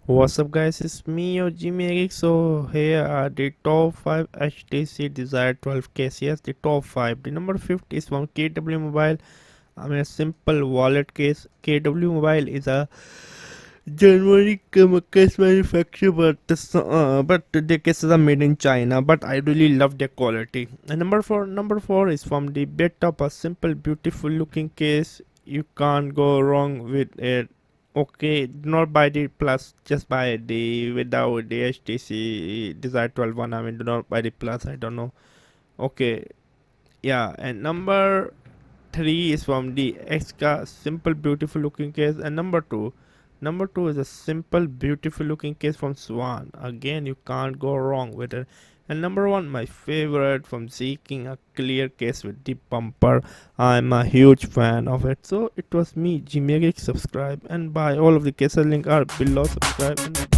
What's up, guys? It's me, your Jimmy. So here are the top 5 HTC Desire 12 cases. The top 5. The number 50 is from KW Mobile. I mean, a simple wallet case. KW Mobile is a Germany case manufacturer, but the cases are made in China. But I really love their quality. And number four is from the bed top, a simple, beautiful looking case. You can't go wrong with it. Okay, not buy the plus, just buy the without the HTC Desire 12 one. I mean, do not buy the plus. I don't know. Okay, yeah, and number three is from the extra simple, beautiful looking case, and number two is a simple, beautiful looking case from Swan. Again, you can't go wrong with it. And number one, my favorite from Seeking, a clear case with deep bumper. I'm a huge fan of it. So it was me, Jimmy. Subscribe and buy all of the cases. Link are below. Subscribe and